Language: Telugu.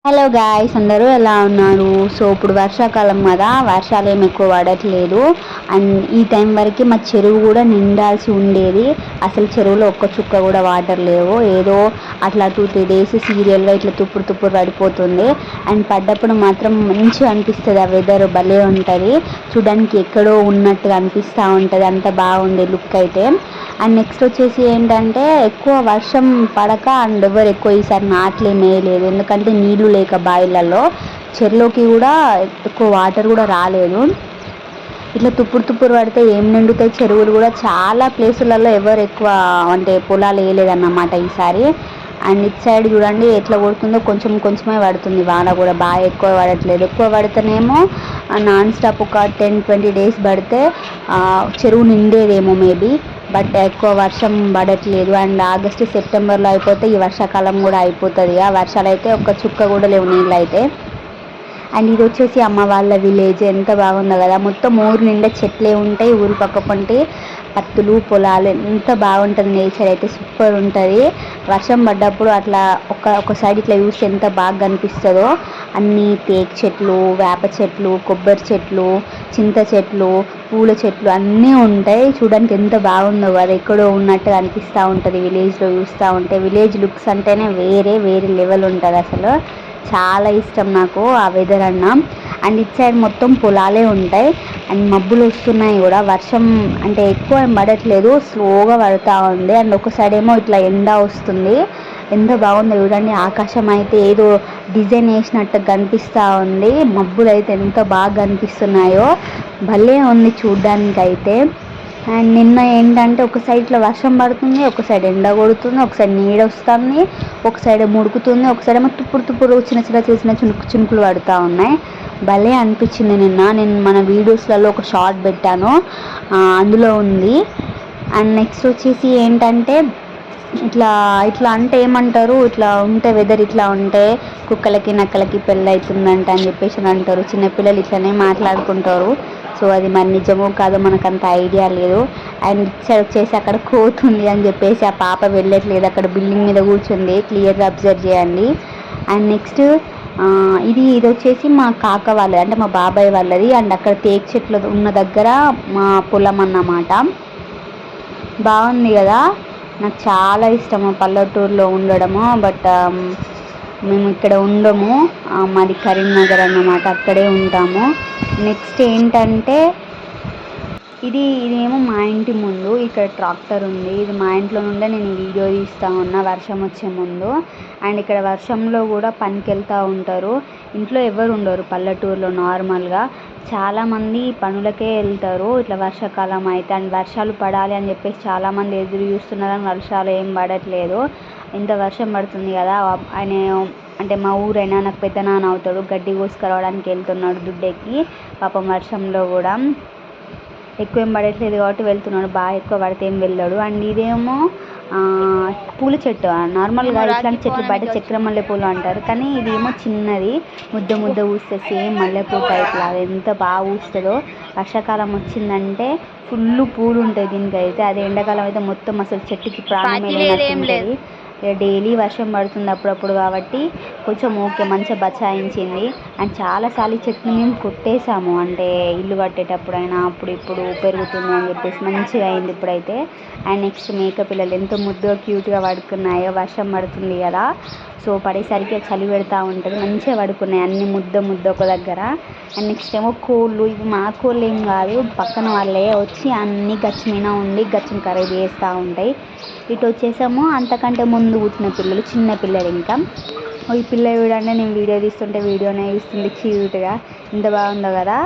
హలో గాయ్స్, అందరూ ఎలా ఉన్నారు? సో ఇప్పుడు వర్షాకాలం కదా, వర్షాలు ఏమి ఎక్కువ పడట్లేదు. అండ్ ఈ టైం వరకు మా చెరువు కూడా నిండాల్సి ఉండేది. అసలు చెరువులో ఒక్క చుక్క కూడా వాటర్ లేవు. ఏదో అట్లా 2-3 డేస్ సీరియల్గా ఇట్లా తుప్పుడు తుప్పుడు పడిపోతుంది. అండ్ పడ్డప్పుడు మాత్రం మంచిగా అనిపిస్తుంది. ఆ వెదర్ భలే ఉంటుంది, చూడడానికి ఎక్కడో ఉన్నట్టుగా అనిపిస్తూ ఉంటుంది. అంత బాగుంది లుక్ అయితే. అండ్ నెక్స్ట్ వచ్చేసి ఏంటంటే ఎక్కువ వర్షం పడక అండ్ ఎవరు ఎక్కువ ఈసారి నాట్లేం వేయలేదు. ఎందుకంటే నీళ్లు లేక బాయిలలో చెరువులోకి కూడా ఎక్కువ వాటర్ కూడా రాలేదు. ఇట్లా తుప్పుడు తుప్పుడు పడితే ఏం నిండుతాయి చెరువులు కూడా. చాలా ప్లేసులలో ఎవరు ఎక్కువ అంటే పొలాలు వేయలేదన్నమాట ఈసారి. అండ్ ఇటు సైడ్ చూడండి ఎట్లా కొడుతుందో, కొంచెం కొంచెమే పడుతుంది వాన కూడా, బాగా ఎక్కువ పడట్లేదు. ఎక్కువ పడితేనేమో నాన్ స్టాప్ ఒక 10-20 డేస్ పడితే చెరువు నిండేదేమో మేబీ. బట్ ఎక్కువ వర్షం పడట్లేదు. అండ్ ఆగస్టు సెప్టెంబర్లో అయిపోతే ఈ వర్షాకాలం కూడా అయిపోతుంది. ఆ వర్షాలు అయితే ఒక్క చుక్క కూడా లేవు, నీళ్ళు అయితే. అండ్ ఇది వచ్చేసి అమ్మ వాళ్ళ విలేజ్. ఎంత బాగుందో కదా, మొత్తం ఊరు నిండా చెట్లే ఉంటాయి. ఊరు పక్క పంటి పత్తులు పొలాలు, ఎంత బాగుంటుంది నేచర్ అయితే, సూపర్ ఉంటుంది. వర్షం పడ్డప్పుడు అట్లా ఒక సైడ్ ఇట్లా చూస్తే ఎంత బాగా కనిపిస్తుందో. అన్ని తేక్ చెట్లు, వేప చెట్లు, కొబ్బరి చెట్లు, చింత చెట్లు, పూల చెట్లు అన్నీ ఉంటాయి. చూడడానికి ఎంత బాగుందో కదా, ఎక్కడో ఉన్నట్టుగా అనిపిస్తూ ఉంటుంది విలేజ్లో చూస్తూ ఉంటే. విలేజ్ లుక్స్ అంటేనే వేరే లెవెల్ ఉంటుంది అసలు. చాలా ఇష్టం నాకు ఆ వెదర్ అన్న. అండ్ ఇటు సైడ్ మొత్తం పొలాలే ఉంటాయి. అండ్ మబ్బులు వస్తున్నాయి కూడా, వర్షం అంటే ఎక్కువ ఏం పడట్లేదు, స్లోగా పడుతూ ఉంది. అండ్ ఒక సైడ్ ఏమో ఇట్లా ఎండ వస్తుంది. ఎంత బాగుందో చూడండి. ఆకాశం అయితే ఏదో డిజైన్ వేసినట్టు కనిపిస్తూ ఉంది. మబ్బులు అయితే ఎంత బాగా కనిపిస్తున్నాయో, భలే ఉంది చూడ్డానికి అయితే. అండ్ నిన్న ఏంటంటే ఒక సైడ్ ఇట్లా వర్షం పడుతుంది, ఒక సైడ్ ఎండ కొడుతుంది, ఒక సైడ్ నీడ వస్తుంది, ఒక సైడ్ ముడుకుతుంది, ఒక సైడ్ ఏమో తుప్పుడు తుప్పుడు చిన్న చినుకులు పడుతూ ఉన్నాయి. భలే అనిపించింది నిన్న. నేను మన వీడియోస్లలో ఒక షార్ట్ పెట్టాను, అందులో ఉంది. అండ్ నెక్స్ట్ వచ్చేసి ఏంటంటే ఇట్లా ఇట్లా అంటే ఏమంటారు, ఇట్లా ఉంటే వెదర్ ఇట్లా ఉంటే కుక్కలకి నక్కలకి పెళ్ళి అవుతుందంట అని చెప్పేసి అంటారు. చిన్నపిల్లలు ఇట్లనే మాట్లాడుకుంటారు. సో అది మరి నిజమో కాదో మనకు అంత ఐడియా లేదు. అండ్ ఇటు వచ్చేసి అక్కడ కోతుంది అని చెప్పేసి ఆ పాప వెళ్ళట్లేదు, అక్కడ బిల్డింగ్ మీద కూర్చుంది. క్లియర్గా అబ్జర్వ్ చేయండి. అండ్ నెక్స్ట్ ఇది వచ్చేసి మా కాక వాళ్ళది, అంటే మా బాబాయ్ వాళ్ళది. అండ్ అక్కడ తేక్ చెట్లు ఉన్న దగ్గర మా పొలం అన్నమాట. బాగుంది కదా, నాకు చాలా ఇష్టము పల్లెటూరులో ఉండడము. బట్ మేము ఇక్కడ ఉండము, మాది కరీంనగర్ అన్నమాట, అక్కడే ఉంటాము. నెక్స్ట్ ఏంటంటే ఇదేమో మా ఇంటి ముందు ఇక్కడ ట్రాక్టర్ ఉంది. ఇది మా ఇంట్లో నుండే నేను వీడియో తీస్తూ ఉన్నా వర్షం వచ్చే ముందు. అండ్ ఇక్కడ వర్షంలో కూడా పనికి వెళ్తూ ఉంటారు. ఇంట్లో ఎవరు ఉండరు పల్లెటూరులో నార్మల్గా. చాలామంది పనులకే వెళ్తారు ఇట్లా వర్షాకాలం అయితే. అండ్ వర్షాలు పడాలి అని చెప్పేసి చాలామంది ఎదురు చూస్తున్నారు, అని వర్షాలు ఏం పడట్లేదు. ఇంత వర్షం పడుతుంది కదా, ఆయన అంటే మా ఊరైనా నాకు పెద్ద నాన్న అవుతాడు, గడ్డి కోసుకురావడానికి వెళ్తున్నాడు దుడ్డెక్కి. పాపం వర్షంలో కూడా ఎక్కువ ఏం పడట్లేదు కాబట్టి వెళ్తున్నాడు, బాగా ఎక్కువ పడితే ఏం వెళ్ళాడు. అండ్ ఇదేమో పూల చెట్టు. నార్మల్గా ఇట్లాంటి చెట్లు బయట చక్ర మల్లెపూలు అంటారు, కానీ ఇదేమో చిన్నది ముద్ద పూస్తే సేమ్ మల్లెపూ టైప్ లాగా ఎంత బాగా పూస్తుందో. వర్షాకాలం వచ్చిందంటే ఫుల్ పూలు ఉంటాయి దీనికైతే. అదే ఎండాకాలం అయితే మొత్తం అసలు చెట్టుకి ప్రాణం వెళ్ళినట్టు. డైలీ వర్షం పడుతుంది అప్పుడప్పుడు కాబట్టి కొంచెం ఓకే, మంచిగా బచాయించింది. అండ్ చాలాసార్లు చెట్టుని మేము కొట్టేసాము, అంటే ఇల్లు కట్టేటప్పుడైనా అప్పుడు ఇప్పుడు పెరుగుతుంది అని చెప్పేసి మంచిగా అయింది ఇప్పుడైతే. అండ్ నెక్స్ట్ మేక పిల్లలు ఎంతో ముద్దుగా క్యూట్గా పడుకున్నాయో. వర్షం పడుతుంది కదా, సో పడేసరికి చలి పెడతా ఉంటుంది, మంచిగా పడుకున్నాయి అన్ని ముద్ద ఒక దగ్గర. అండ్ నెక్స్ట్ ఏమో కోళ్ళు. ఇవి మా కోళ్ళు ఏం కాదు, పక్కన వాళ్ళే వచ్చి అన్ని గచ్చి మీద ఉండి గచ్చిని ఖరాబ్ చేస్తూ ఉంటాయి. ఇటు వచ్చేసాము అంతకంటే ముందు కూర్చున్న పిల్లలు, చిన్న పిల్లలు. ఇంకా ఈ పిల్ల చూడండి, నేను వీడియో తీస్తుంటే వీడియోనే ఇస్తుంది క్యూట్గా, ఎంత బాగుందో కదా.